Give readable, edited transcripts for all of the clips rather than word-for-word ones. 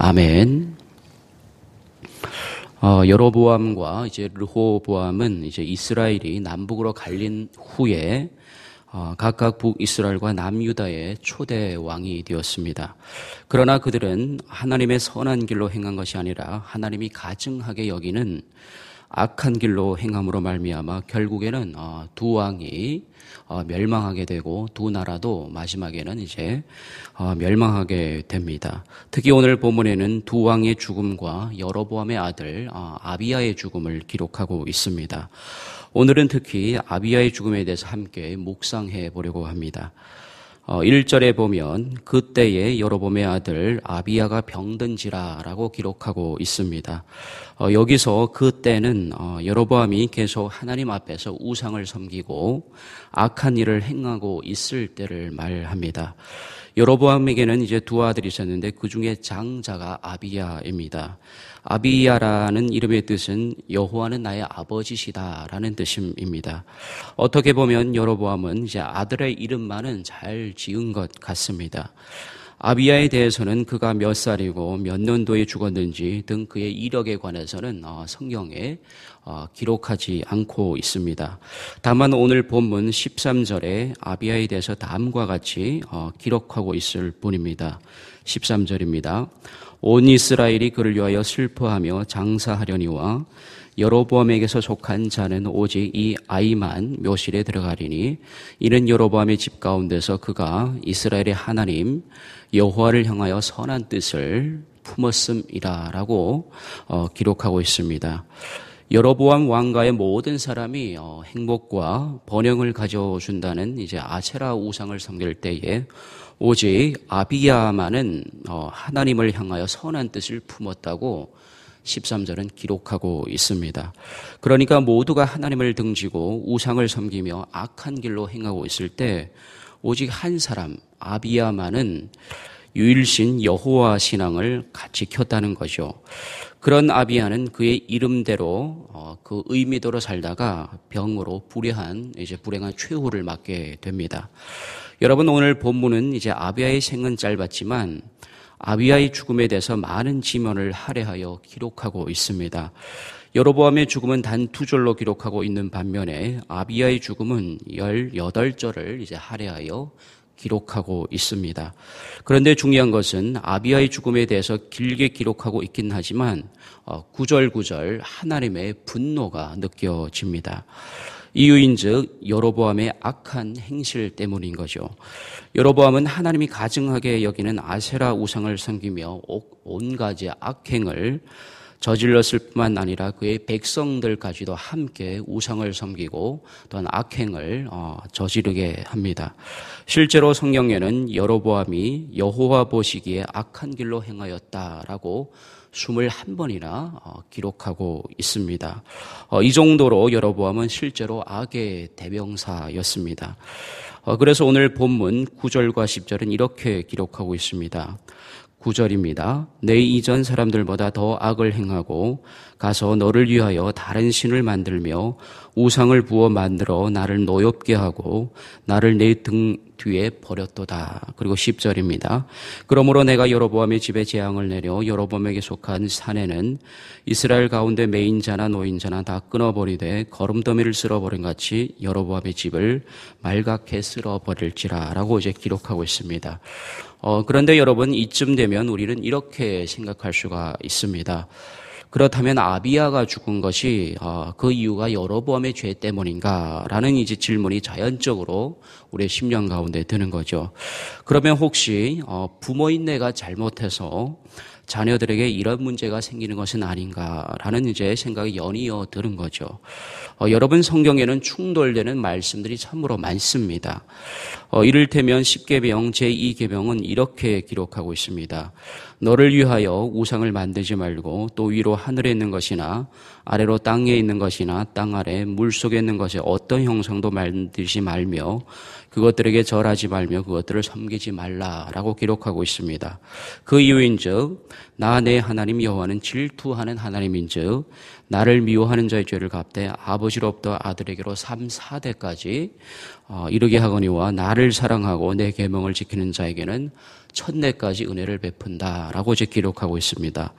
아멘. 여로보암과 이제 르호보암은 이제 이스라엘이 남북으로 갈린 후에 각각 북이스라엘과 남유다의 초대 왕이 되었습니다. 그러나 그들은 하나님의 선한 길로 행한 것이 아니라 하나님이 가증하게 여기는 악한 길로 행함으로 말미암아 결국에는 두 왕이 멸망하게 되고 두 나라도 마지막에는 이제 멸망하게 됩니다. 특히 오늘 본문에는 두 왕의 죽음과 여로보암의 아들 아비야의 죽음을 기록하고 있습니다. 오늘은 특히 아비야의 죽음에 대해서 함께 묵상해 보려고 합니다. 1절에 보면 그때에 여로보암의 아들 아비야가 병든지라라고 기록하고 있습니다. 여기서 그때는 여로보암이 계속 하나님 앞에서 우상을 섬기고 악한 일을 행하고 있을 때를 말합니다. 여로보암에게는 이제 두 아들이 있었는데 그 중에 장자가 아비야입니다. 아비야라는 이름의 뜻은 여호와는 나의 아버지시다라는 뜻입니다. 어떻게 보면 여로보암은 이제 아들의 이름만은 잘 지은 것 같습니다. 아비야에 대해서는 그가 몇 살이고 몇 년도에 죽었는지 등 그의 이력에 관해서는 성경에 기록하지 않고 있습니다. 다만 오늘 본문 13절에 아비야에 대해서 다음과 같이 기록하고 있을 뿐입니다. 13절입니다. 온 이스라엘이 그를 위하여 슬퍼하며 장사하려니와 여로보암에게서 속한 자는 오직 이 아이만 묘실에 들어가리니 이는 여로보암의 집 가운데서 그가 이스라엘의 하나님 여호와를 향하여 선한 뜻을 품었음이라라고 기록하고 있습니다. 여로보암 왕가의 모든 사람이 행복과 번영을 가져준다는 이제 아세라 우상을 섬길 때에 오직 아비야만은 하나님을 향하여 선한 뜻을 품었다고 13절은 기록하고 있습니다. 그러니까 모두가 하나님을 등지고 우상을 섬기며 악한 길로 행하고 있을 때 오직 한 사람 아비야만은 유일신 여호와 신앙을 지켰다는 거죠. 그런 아비야는 그의 이름대로 그 의미대로 살다가 병으로 불행한 최후를 맞게 됩니다. 여러분 오늘 본문은 이제 아비야의 생은 짧았지만 아비야의 죽음에 대해서 많은 지면을 할애하여 기록하고 있습니다. 여로보암의 죽음은 단 2절로 기록하고 있는 반면에 아비야의 죽음은 18절을 이제 할애하여 기록하고 있습니다. 그런데 중요한 것은 아비야의 죽음에 대해서 길게 기록하고 있긴 하지만 구절구절 하나님의 분노가 느껴집니다. 이유인즉 여로보암의 악한 행실 때문인 거죠. 여로보암은 하나님이 가증하게 여기는 아세라 우상을 섬기며 온가지 악행을 저질렀을 뿐만 아니라 그의 백성들까지도 함께 우상을 섬기고 또한 악행을 저지르게 합니다. 실제로 성경에는 여로보암이 여호와 보시기에 악한 길로 행하였다라고 21번이나 기록하고 있습니다. 이 정도로 여로보암은 실제로 악의 대명사였습니다. 그래서 오늘 본문 9절과 10절은 이렇게 기록하고 있습니다. 9절입니다. 내 이전 사람들보다 더 악을 행하고 가서 너를 위하여 다른 신을 만들며 우상을 부어 만들어 나를 노엽게 하고 나를 내 등 뒤에 버렸도다. 그리고 10절입니다. 그러므로 내가 여로보암의 집에 재앙을 내려 여로보암에게 속한 산에는 이스라엘 가운데 매인자나 노인자나 다 끊어버리되 거름더미를 쓸어버린 같이 여로보암의 집을 말갛게 쓸어버릴지라 라고 이제 기록하고 있습니다. 그런데 여러분 이쯤 되면 우리는 이렇게 생각할 수가 있습니다. 그렇다면 아비야가 죽은 것이 그 이유가 여로보암의 죄 때문인가라는 이제 질문이 자연적으로 우리의 심령 가운데 드는 거죠. 그러면 혹시 부모인 내가 잘못해서 자녀들에게 이런 문제가 생기는 것은 아닌가라는 이제 생각이 연이어 드는 거죠. 여러분 성경에는 충돌되는 말씀들이 참으로 많습니다. 이를테면 10계명 제2계명은 이렇게 기록하고 있습니다. 너를 위하여 우상을 만들지 말고 또 위로 하늘에 있는 것이나 아래로 땅에 있는 것이나 땅 아래 물속에 있는 것에 어떤 형상도 만들지 말며 그것들에게 절하지 말며 그것들을 섬기지 말라라고 기록하고 있습니다. 그 이유인즉 나 내 하나님 여호와는 질투하는 하나님인즉 나를 미워하는 자의 죄를 갚되 아버지로부터 아들에게로 3, 4대까지 이르게 하거니와 나를 사랑하고 내 계명을 지키는 자에게는 천대까지 은혜를 베푼다라고 이제 기록하고 있습니다.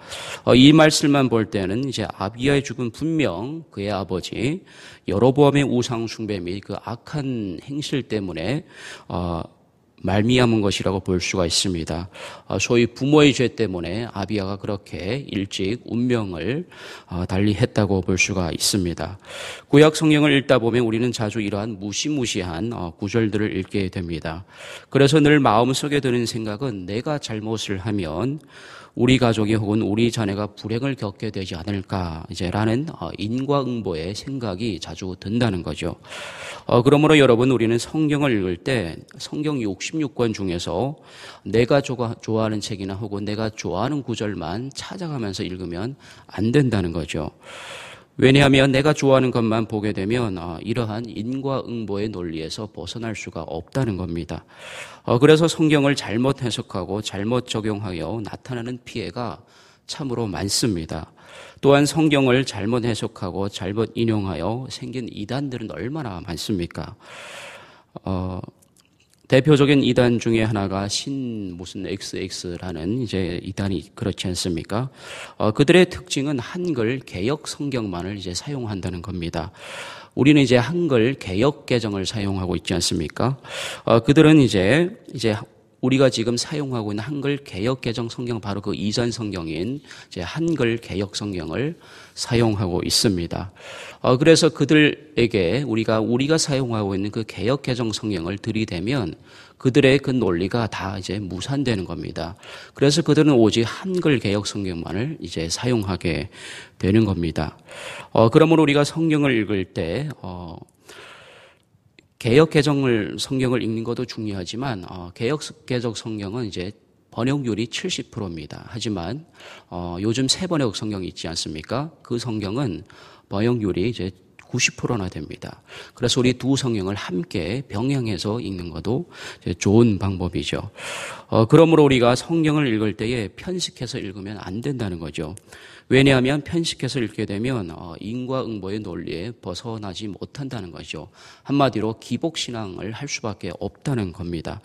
이 말씀만 볼 때는 이제 아비야의 죽은 분명 그의 아버지 여로보암의 우상 숭배 및 그 악한 행실 때문에 말미암은 것이라고 볼 수가 있습니다. 소위 부모의 죄 때문에 아비야가 그렇게 일찍 운명을 달리했다고 볼 수가 있습니다. 구약 성경을 읽다 보면 우리는 자주 이러한 무시무시한 구절들을 읽게 됩니다. 그래서 늘 마음속에 드는 생각은 내가 잘못을 하면 우리 가족이 혹은 우리 자녀가 불행을 겪게 되지 않을까 라는 인과응보의 생각이 자주 든다는 거죠. 그러므로 여러분 우리는 성경을 읽을 때 성경 66권 중에서 내가 좋아하는 책이나 혹은 내가 좋아하는 구절만 찾아가면서 읽으면 안 된다는 거죠. 왜냐하면 내가 좋아하는 것만 보게 되면 이러한 인과응보의 논리에서 벗어날 수가 없다는 겁니다. 그래서 성경을 잘못 해석하고 잘못 적용하여 나타나는 피해가 참으로 많습니다. 또한 성경을 잘못 해석하고 잘못 인용하여 생긴 이단들은 얼마나 많습니까? 대표적인 이단 중에 하나가 무슨 XX라는 이제 이단이 그렇지 않습니까? 그들의 특징은 한글 개역 성경만을 이제 사용한다는 겁니다. 우리는 이제 한글 개역 개정을 사용하고 있지 않습니까? 그들은 이제 우리가 지금 사용하고 있는 한글 개역 개정 성경 바로 그 이전 성경인 이제 한글 개역 성경을 사용하고 있습니다. 그래서 그들에게 우리가 사용하고 있는 그 개역 개정 성경을 들이대면 그들의 그 논리가 다 이제 무산되는 겁니다. 그래서 그들은 오직 한글 개역 성경만을 이제 사용하게 되는 겁니다. 그러므로 우리가 성경을 읽을 때 개역 개정 성경을 읽는 것도 중요하지만 개역 개정 성경은 이제 번역률이 70%입니다. 하지만 요즘 새 번역 성경이 있지 않습니까? 그 성경은 번역률이 이제 90%나 됩니다. 그래서 우리 두 성경을 함께 병행해서 읽는 것도 좋은 방법이죠. 그러므로 우리가 성경을 읽을 때에 편식해서 읽으면 안 된다는 거죠. 왜냐하면 편식해서 읽게 되면 인과응보의 논리에 벗어나지 못한다는 거죠. 한마디로 기복신앙을 할 수밖에 없다는 겁니다.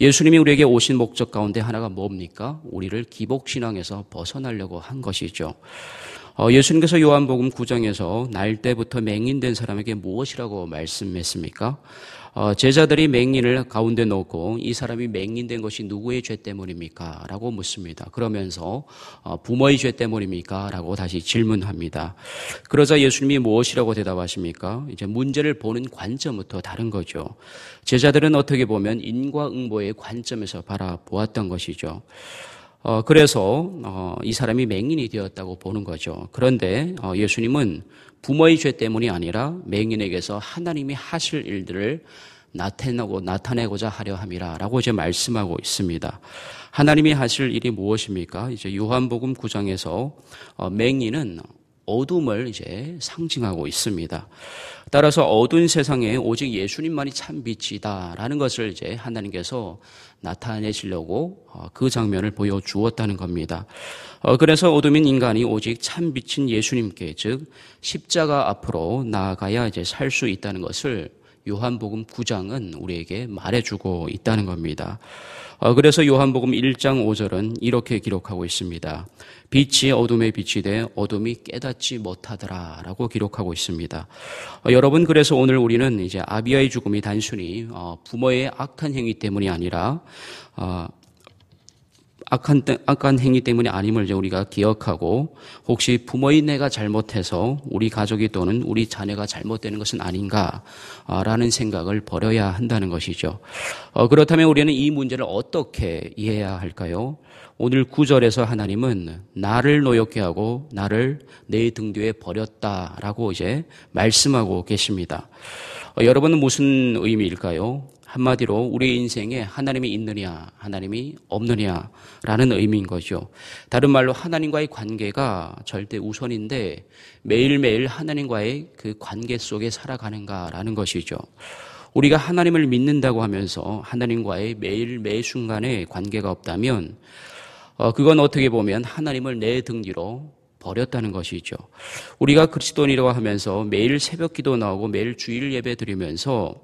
예수님이 우리에게 오신 목적 가운데 하나가 뭡니까? 우리를 기복신앙에서 벗어나려고 한 것이죠. 예수님께서 요한복음 9장에서 날 때부터 맹인된 사람에게 무엇이라고 말씀했습니까? 제자들이 맹인을 가운데 놓고 이 사람이 맹인된 것이 누구의 죄 때문입니까? 라고 묻습니다. 그러면서 부모의 죄 때문입니까? 라고 다시 질문합니다. 그러자 예수님이 무엇이라고 대답하십니까? 이제 문제를 보는 관점부터 다른 거죠. 제자들은 어떻게 보면 인과응보의 관점에서 바라보았던 것이죠. 그래서 이 사람이 맹인이 되었다고 보는 거죠. 그런데 예수님은 부모의 죄 때문이 아니라 맹인에게서 하나님이 하실 일들을 나타내고자 하려 함이라라고 이제 말씀하고 있습니다. 하나님이 하실 일이 무엇입니까? 이제 요한복음 9장에서 맹인은 어둠을 이제 상징하고 있습니다. 따라서 어두운 세상에 오직 예수님만이 참 빛이다라는 것을 이제 하나님께서 나타내시려고 그 장면을 보여주었다는 겁니다. 그래서 어둠인 인간이 오직 참 빛인 예수님께, 즉 십자가 앞으로 나아가야 이제 살 수 있다는 것을 요한복음 9장은 우리에게 말해주고 있다는 겁니다. 그래서 요한복음 1장 5절은 이렇게 기록하고 있습니다. 빛이 어둠에 빛이 돼 어둠이 깨닫지 못하더라 라고 기록하고 있습니다. 여러분, 그래서 오늘 우리는 이제 아비야의 죽음이 단순히 부모의 악한 행위 때문이 아니라 악한 행위 때문이 아님을 이제 우리가 기억하고, 혹시 부모인 내가 잘못해서 우리 가족이 또는 우리 자녀가 잘못되는 것은 아닌가라는 생각을 버려야 한다는 것이죠. 그렇다면 우리는 이 문제를 어떻게 이해해야 할까요? 오늘 9절에서 하나님은 나를 노엽게 하고 나를 내 등 뒤에 버렸다라고 이제 말씀하고 계십니다. 여러분은 무슨 의미일까요? 한마디로 우리 인생에 하나님이 있느냐, 하나님이 없느냐라는 의미인 거죠. 다른 말로 하나님과의 관계가 절대 우선인데 매일매일 하나님과의 그 관계 속에 살아가는가라는 것이죠. 우리가 하나님을 믿는다고 하면서 하나님과의 매일 매 순간의 관계가 없다면 그건 어떻게 보면 하나님을 내 등 뒤로 버렸다는 것이죠. 우리가 그리스도인이라고 하면서 매일 새벽 기도 나오고 매일 주일 예배 드리면서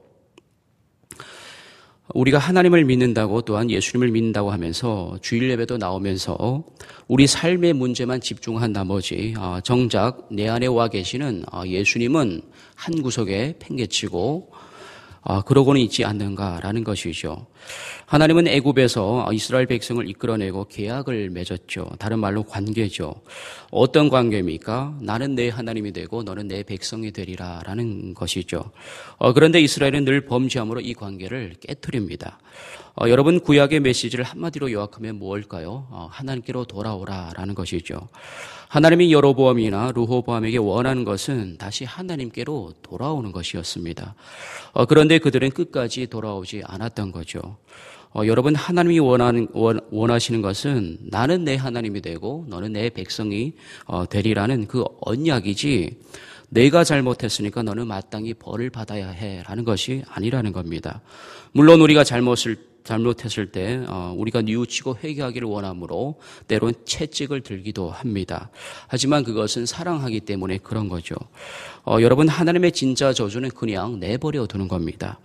우리가 하나님을 믿는다고 또한 예수님을 믿는다고 하면서 주일 예배도 나오면서 우리 삶의 문제만 집중한 나머지 정작 내 안에 와 계시는 예수님은 한 구석에 팽개치고 그러고는 있지 않는가라는 것이죠. 하나님은 애굽에서 이스라엘 백성을 이끌어내고 계약을 맺었죠. 다른 말로 관계죠. 어떤 관계입니까? 나는 내 하나님이 되고 너는 내 백성이 되리라라는 것이죠. 그런데 이스라엘은 늘 범죄함으로 이 관계를 깨트립니다. 여러분 구약의 메시지를 한마디로 요약하면 무엇일까요? 하나님께로 돌아오라라는 것이죠. 하나님이 여로보암이나 르호보암에게 원하는 것은 다시 하나님께로 돌아오는 것이었습니다. 그런데 그들은 끝까지 돌아오지 않았던 거죠. 여러분 하나님이 원하시는 것은 나는 내 하나님이 되고 너는 내 백성이 되리라는 그 언약이지 내가 잘못했으니까 너는 마땅히 벌을 받아야 해라는 것이 아니라는 겁니다. 물론 우리가 잘못했을 때 우리가 뉘우치고 회개하기를 원하므로 때론 채찍을 들기도 합니다. 하지만 그것은 사랑하기 때문에 그런 거죠. 여러분 하나님의 진짜 저주는 그냥 내버려 두는 겁니다.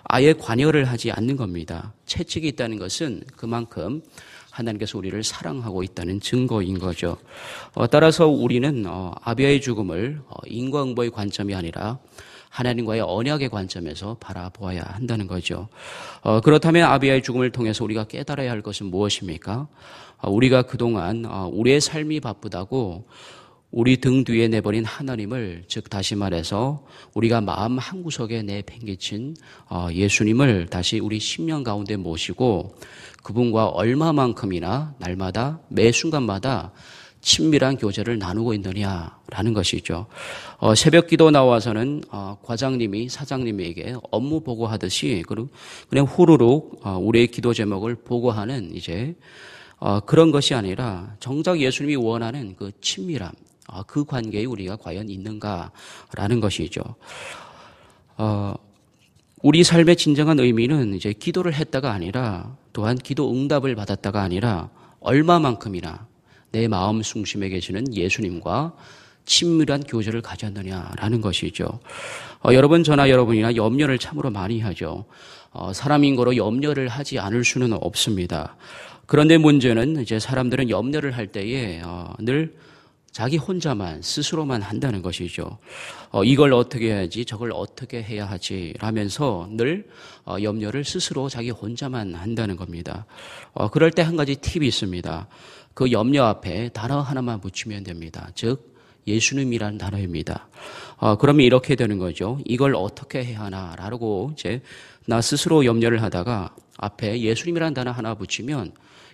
아예 관여를 하지 않는 겁니다. 채찍이 있다는 것은 그만큼 하나님께서 우리를 사랑하고 있다는 증거인 거죠. 따라서 우리는 아비아의 죽음을 인과응보의 관점이 아니라 하나님과의 언약의 관점에서 바라보아야 한다는 거죠. 그렇다면 아비아의 죽음을 통해서 우리가 깨달아야 할 것은 무엇입니까? 우리가 그동안 우리의 삶이 바쁘다고 우리 등 뒤에 내버린 하나님을, 즉 다시 말해서 우리가 마음 한구석에 내팽개친 예수님을 다시 우리 심령 가운데 모시고 그분과 얼마만큼이나 날마다 매 순간마다 친밀한 교제를 나누고 있느냐라는 것이죠. 새벽 기도 나와서는 과장님이 사장님에게 업무 보고하듯이 그냥 후루룩 우리의 기도 제목을 보고하는 그런 것이 아니라 정작 예수님이 원하는 그 친밀함, 그 관계에 우리가 과연 있는가라는 것이죠. 우리 삶의 진정한 의미는 기도를 했다가 아니라 또한 기도 응답을 받았다가 아니라 얼마만큼이나 내 마음 중심에 계시는 예수님과 친밀한 교제를 가졌느냐라는 것이죠. 여러분 저나 여러분이나 염려를 참으로 많이 하죠. 사람인 거로 염려를 하지 않을 수는 없습니다. 그런데 문제는 사람들은 염려를 할 때에 늘 자기 혼자만 스스로만 한다는 것이죠. 이걸 어떻게 해야지 저걸 어떻게 해야 하지 라면서 늘 염려를 스스로 자기 혼자만 한다는 겁니다. 그럴 때 한 가지 팁이 있습니다. 그 염려 앞에 단어 하나만 붙이면 됩니다. 즉 예수님이라는 단어입니다. 그러면 이렇게 되는 거죠. 이걸 어떻게 해야 하나라고 나 스스로 염려를 하다가 앞에 예수님이라는 단어 하나 붙이면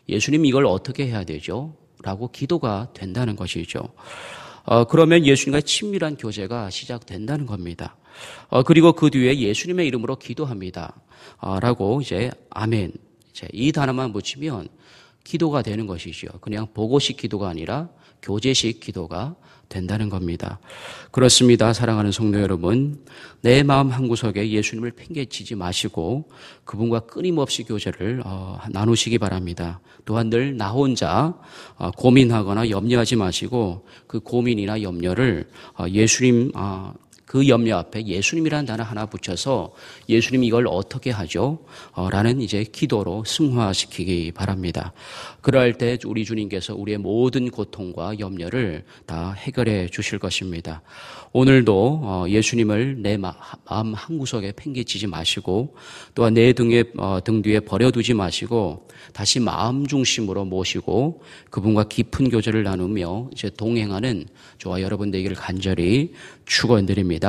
예수님 이걸 어떻게 해야 되죠? 라고 기도가 된다는 것이죠. 그러면 예수님과의 친밀한 교제가 시작된다는 겁니다. 그리고 그 뒤에 예수님의 이름으로 기도합니다. 라고 아멘. 이 단어만 붙이면 기도가 되는 것이죠. 그냥 보고식 기도가 아니라 교제식 기도가 된다는 겁니다. 그렇습니다. 사랑하는 성도 여러분, 내 마음 한구석에 예수님을 팽개치지 마시고 그분과 끊임없이 교제를 나누시기 바랍니다. 또한 늘 나 혼자 고민하거나 염려하지 마시고 그 고민이나 염려를 예수님 그 염려 앞에 예수님이라는 단어 하나 붙여서 예수님 이걸 어떻게 하죠? 라는 기도로 승화시키기 바랍니다. 그럴 때 우리 주님께서 우리의 모든 고통과 염려를 다 해결해 주실 것입니다. 오늘도 예수님을 내 마음 한구석에 팽개치지 마시고 또한 내 등 뒤에 버려두지 마시고 다시 마음 중심으로 모시고 그분과 깊은 교제를 나누며 동행하는 저와 여러분 되기를 간절히 축원드립니다.